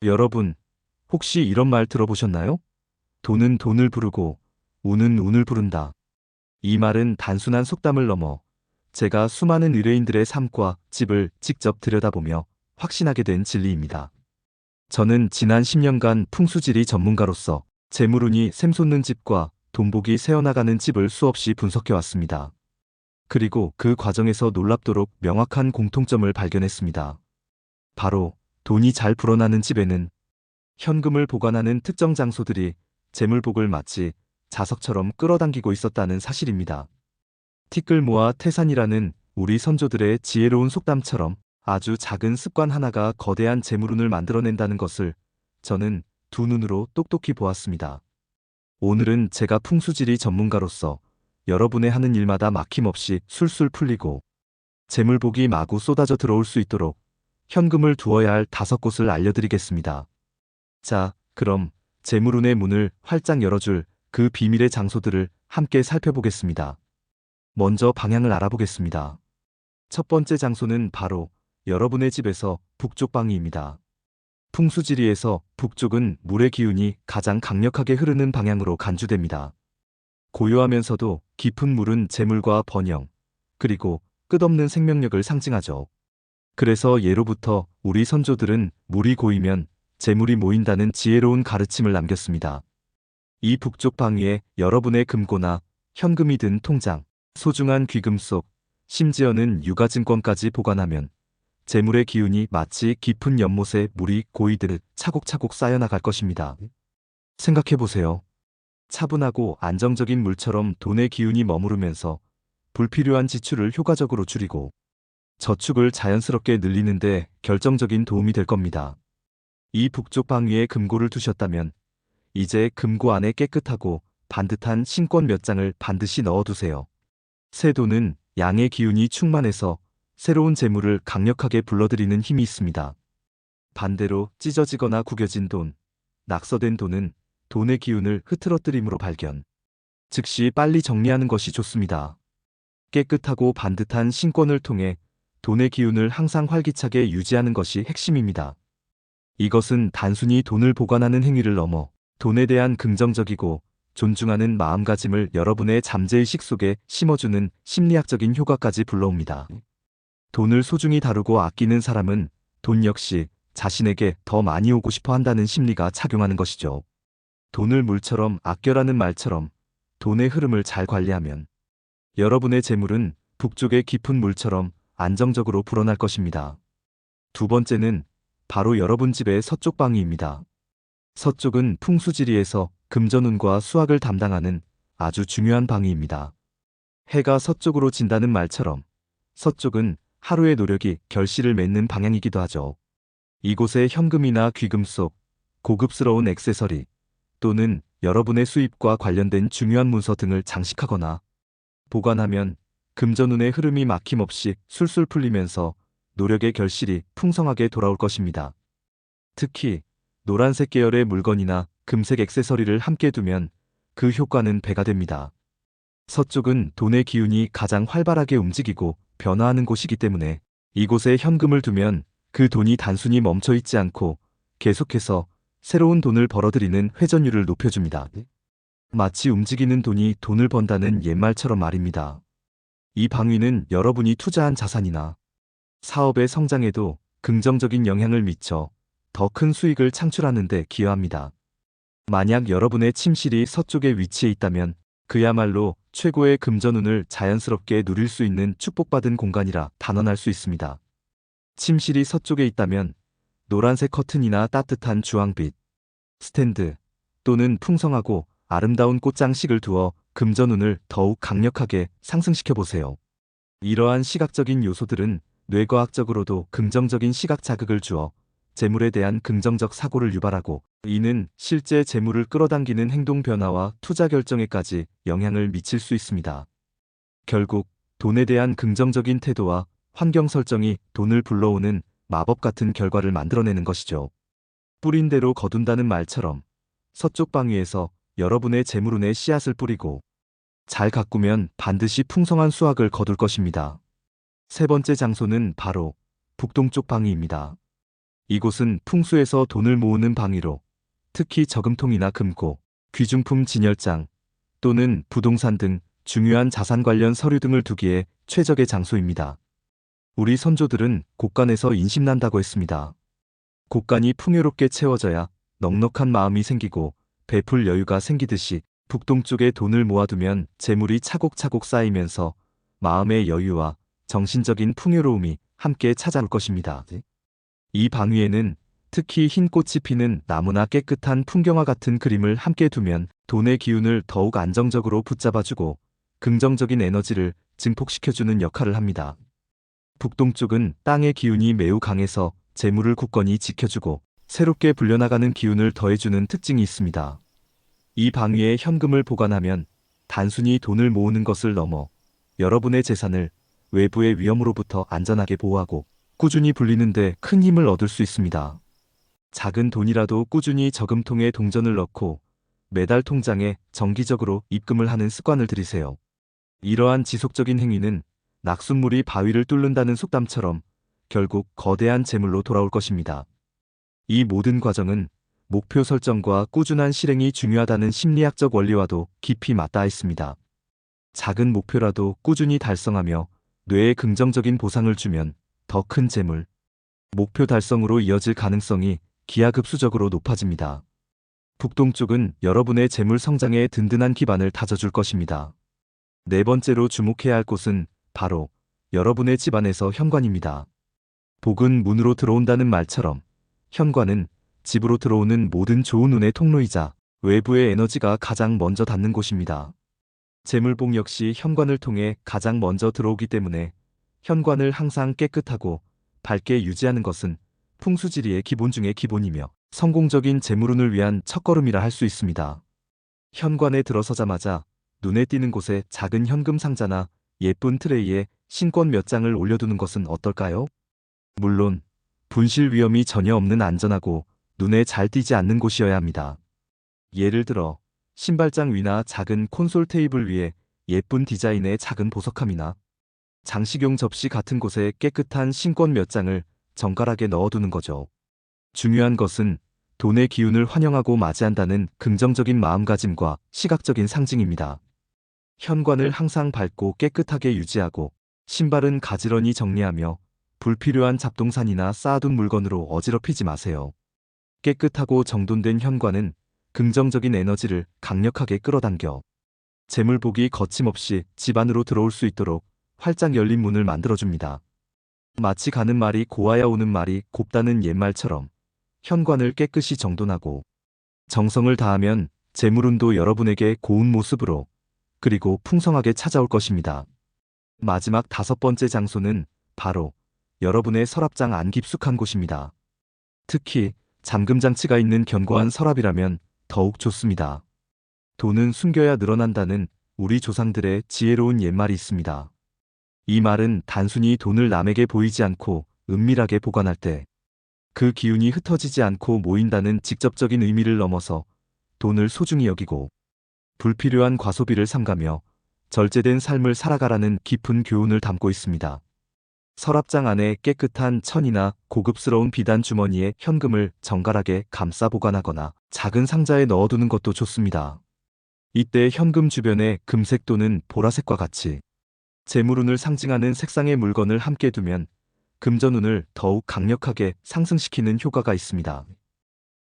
여러분, 혹시 이런 말 들어보셨나요? 돈은 돈을 부르고 운은 운을 부른다. 이 말은 단순한 속담을 넘어 제가 수많은 의뢰인들의 삶과 집을 직접 들여다보며 확신하게 된 진리입니다. 저는 지난 10년간 풍수지리 전문가로서 재물운이 샘솟는 집과 돈복이 새어나가는 집을 수없이 분석해 왔습니다. 그리고 그 과정에서 놀랍도록 명확한 공통점을 발견했습니다. 바로 돈이 잘 불어나는 집에는 현금을 보관하는 특정 장소들이 재물복을 마치 자석처럼 끌어당기고 있었다는 사실입니다. 티끌 모아 태산이라는 우리 선조들의 지혜로운 속담처럼 아주 작은 습관 하나가 거대한 재물운을 만들어낸다는 것을 저는 두 눈으로 똑똑히 보았습니다. 오늘은 제가 풍수지리 전문가로서 여러분의 하는 일마다 막힘없이 술술 풀리고 재물복이 마구 쏟아져 들어올 수 있도록 현금을 두어야 할 5곳을 알려드리겠습니다. 자, 그럼 재물운의 문을 활짝 열어줄 그 비밀의 장소들을 함께 살펴보겠습니다. 먼저 방향을 알아보겠습니다. 첫 번째 장소는 바로 여러분의 집에서 북쪽 방위입니다. 풍수지리에서 북쪽은 물의 기운이 가장 강력하게 흐르는 방향으로 간주됩니다. 고요하면서도 깊은 물은 재물과 번영, 그리고 끝없는 생명력을 상징하죠. 그래서 예로부터 우리 선조들은 물이 고이면 재물이 모인다는 지혜로운 가르침을 남겼습니다. 이 북쪽 방위에 여러분의 금고나 현금이 든 통장, 소중한 귀금속, 심지어는 유가증권까지 보관하면 재물의 기운이 마치 깊은 연못에 물이 고이듯 차곡차곡 쌓여나갈 것입니다. 생각해보세요. 차분하고 안정적인 물처럼 돈의 기운이 머무르면서 불필요한 지출을 효과적으로 줄이고 저축을 자연스럽게 늘리는데 결정적인 도움이 될 겁니다. 이 북쪽 방위에 금고를 두셨다면 이제 금고 안에 깨끗하고 반듯한 신권 몇 장을 반드시 넣어두세요. 새 돈은 양의 기운이 충만해서 새로운 재물을 강력하게 불러들이는 힘이 있습니다. 반대로 찢어지거나 구겨진 돈, 낙서된 돈은 돈의 기운을 흐트러뜨림으로 발견. 즉시 빨리 정리하는 것이 좋습니다. 깨끗하고 반듯한 신권을 통해 돈의 기운을 항상 활기차게 유지하는 것이 핵심입니다. 이것은 단순히 돈을 보관하는 행위를 넘어 돈에 대한 긍정적이고 존중하는 마음가짐을 여러분의 잠재의식 속에 심어주는 심리학적인 효과까지 불러옵니다. 돈을 소중히 다루고 아끼는 사람은 돈 역시 자신에게 더 많이 오고 싶어 한다는 심리가 작용하는 것이죠. 돈을 물처럼 아껴라는 말처럼 돈의 흐름을 잘 관리하면 여러분의 재물은 북쪽의 깊은 물처럼 안정적으로 불어날 것입니다. 두 번째는 바로 여러분 집의 서쪽 방위입니다. 서쪽은 풍수지리에서 금전운과 수학을 담당하는 아주 중요한 방위입니다. 해가 서쪽으로 진다는 말처럼 서쪽은 하루의 노력이 결실을 맺는 방향이기도 하죠. 이곳에 현금이나 귀금속, 고급스러운 액세서리 또는 여러분의 수입과 관련된 중요한 문서 등을 장식하거나 보관하면 금전운의 흐름이 막힘없이 술술 풀리면서 노력의 결실이 풍성하게 돌아올 것입니다. 특히 노란색 계열의 물건이나 금색 액세서리를 함께 두면 그 효과는 배가 됩니다. 서쪽은 돈의 기운이 가장 활발하게 움직이고 변화하는 곳이기 때문에 이곳에 현금을 두면 그 돈이 단순히 멈춰 있지 않고 계속해서 새로운 돈을 벌어들이는 회전율을 높여줍니다. 마치 움직이는 돈이 돈을 번다는 옛말처럼 말입니다. 이 방위는 여러분이 투자한 자산이나 사업의 성장에도 긍정적인 영향을 미쳐 더 큰 수익을 창출하는 데 기여합니다. 만약 여러분의 침실이 서쪽에 위치해 있다면 그야말로 최고의 금전운을 자연스럽게 누릴 수 있는 축복받은 공간이라 단언할 수 있습니다. 침실이 서쪽에 있다면 노란색 커튼이나 따뜻한 주황빛, 스탠드 또는 풍성하고 아름다운 꽃장식을 두어 금전운을 더욱 강력하게 상승시켜 보세요. 이러한 시각적인 요소들은 뇌과학적으로도 긍정적인 시각 자극을 주어 재물에 대한 긍정적 사고를 유발하고 이는 실제 재물을 끌어당기는 행동 변화와 투자 결정에까지 영향을 미칠 수 있습니다. 결국 돈에 대한 긍정적인 태도와 환경 설정이 돈을 불러오는 마법 같은 결과를 만들어내는 것이죠. 뿌린 대로 거둔다는 말처럼 서쪽 방위에서 여러분의 재물운의 씨앗을 뿌리고 잘 가꾸면 반드시 풍성한 수확을 거둘 것입니다. 세 번째 장소는 바로 북동쪽 방위입니다. 이곳은 풍수에서 돈을 모으는 방위로 특히 저금통이나 금고, 귀중품 진열장 또는 부동산 등 중요한 자산 관련 서류 등을 두기에 최적의 장소입니다. 우리 선조들은 곳간에서 인심난다고 했습니다. 곳간이 풍요롭게 채워져야 넉넉한 마음이 생기고 베풀 여유가 생기듯이 북동쪽에 돈을 모아두면 재물이 차곡차곡 쌓이면서 마음의 여유와 정신적인 풍요로움이 함께 찾아올 것입니다. 이 방위에는 특히 흰 꽃이 피는 나무나 깨끗한 풍경화 같은 그림을 함께 두면 돈의 기운을 더욱 안정적으로 붙잡아주고 긍정적인 에너지를 증폭시켜주는 역할을 합니다. 북동쪽은 땅의 기운이 매우 강해서 재물을 굳건히 지켜주고 새롭게 불려나가는 기운을 더해주는 특징이 있습니다. 이 방위에 현금을 보관하면 단순히 돈을 모으는 것을 넘어 여러분의 재산을 외부의 위험으로부터 안전하게 보호하고 꾸준히 불리는데 큰 힘을 얻을 수 있습니다. 작은 돈이라도 꾸준히 저금통에 동전을 넣고 매달 통장에 정기적으로 입금을 하는 습관을 들이세요. 이러한 지속적인 행위는 낙숫물이 바위를 뚫는다는 속담처럼 결국 거대한 재물로 돌아올 것입니다. 이 모든 과정은 목표 설정과 꾸준한 실행이 중요하다는 심리학적 원리와도 깊이 맞닿아 있습니다. 작은 목표라도 꾸준히 달성하며 뇌에 긍정적인 보상을 주면 더 큰 재물, 목표 달성으로 이어질 가능성이 기하급수적으로 높아집니다. 북동쪽은 여러분의 재물 성장에 든든한 기반을 다져줄 것입니다. 네 번째로 주목해야 할 곳은 바로 여러분의 집안에서 현관입니다. 복은 문으로 들어온다는 말처럼 현관은 집으로 들어오는 모든 좋은 운의 통로이자 외부의 에너지가 가장 먼저 닿는 곳입니다. 재물복 역시 현관을 통해 가장 먼저 들어오기 때문에 현관을 항상 깨끗하고 밝게 유지하는 것은 풍수지리의 기본 중의 기본이며 성공적인 재물운을 위한 첫걸음이라 할 수 있습니다. 현관에 들어서자마자 눈에 띄는 곳에 작은 현금 상자나 예쁜 트레이에 신권 몇 장을 올려두는 것은 어떨까요? 물론 분실 위험이 전혀 없는 안전하고 눈에 잘 띄지 않는 곳이어야 합니다. 예를 들어 신발장 위나 작은 콘솔 테이블 위에 예쁜 디자인의 작은 보석함이나 장식용 접시 같은 곳에 깨끗한 신권 몇 장을 정갈하게 넣어두는 거죠. 중요한 것은 돈의 기운을 환영하고 맞이한다는 긍정적인 마음가짐과 시각적인 상징입니다. 현관을 항상 밝고 깨끗하게 유지하고 신발은 가지런히 정리하며 불필요한 잡동사니나 쌓아둔 물건으로 어지럽히지 마세요. 깨끗하고 정돈된 현관은 긍정적인 에너지를 강력하게 끌어당겨 재물복이 거침없이 집 안으로 들어올 수 있도록 활짝 열린 문을 만들어줍니다. 마치 가는 말이 고와야 오는 말이 곱다는 옛말처럼 현관을 깨끗이 정돈하고 정성을 다하면 재물운도 여러분에게 고운 모습으로 그리고 풍성하게 찾아올 것입니다. 마지막 다섯 번째 장소는 바로 여러분의 서랍장 안 깊숙한 곳입니다. 특히 잠금장치가 있는 견고한 서랍이라면 더욱 좋습니다. 돈은 숨겨야 늘어난다는 우리 조상들의 지혜로운 옛말이 있습니다. 이 말은 단순히 돈을 남에게 보이지 않고 은밀하게 보관할 때 그 기운이 흩어지지 않고 모인다는 직접적인 의미를 넘어서 돈을 소중히 여기고 불필요한 과소비를 삼가며 절제된 삶을 살아가라는 깊은 교훈을 담고 있습니다. 서랍장 안에 깨끗한 천이나 고급스러운 비단 주머니에 현금을 정갈하게 감싸 보관하거나 작은 상자에 넣어두는 것도 좋습니다. 이때 현금 주변에 금색 또는 보라색과 같이 재물운을 상징하는 색상의 물건을 함께 두면 금전운을 더욱 강력하게 상승시키는 효과가 있습니다.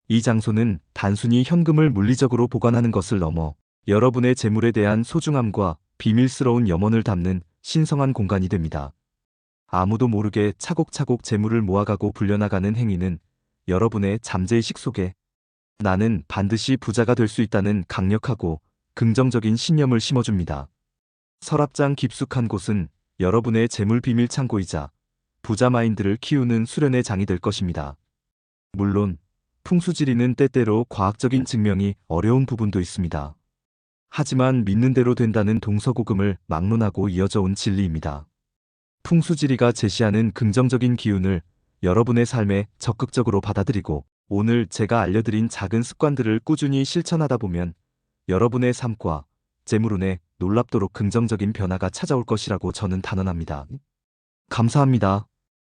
이 장소는 단순히 현금을 물리적으로 보관하는 것을 넘어 여러분의 재물에 대한 소중함과 비밀스러운 염원을 담는 신성한 공간이 됩니다. 아무도 모르게 차곡차곡 재물을 모아가고 불려나가는 행위는 여러분의 잠재의식 속에 나는 반드시 부자가 될 수 있다는 강력하고 긍정적인 신념을 심어줍니다. 서랍장 깊숙한 곳은 여러분의 재물 비밀 창고이자 부자 마인드를 키우는 수련의 장이 될 것입니다. 물론 풍수지리는 때때로 과학적인 증명이 어려운 부분도 있습니다. 하지만 믿는 대로 된다는 동서고금을 막론하고 이어져 온 진리입니다. 풍수지리가 제시하는 긍정적인 기운을 여러분의 삶에 적극적으로 받아들이고 오늘 제가 알려드린 작은 습관들을 꾸준히 실천하다 보면 여러분의 삶과 재물운에 놀랍도록 긍정적인 변화가 찾아올 것이라고 저는 단언합니다. 감사합니다.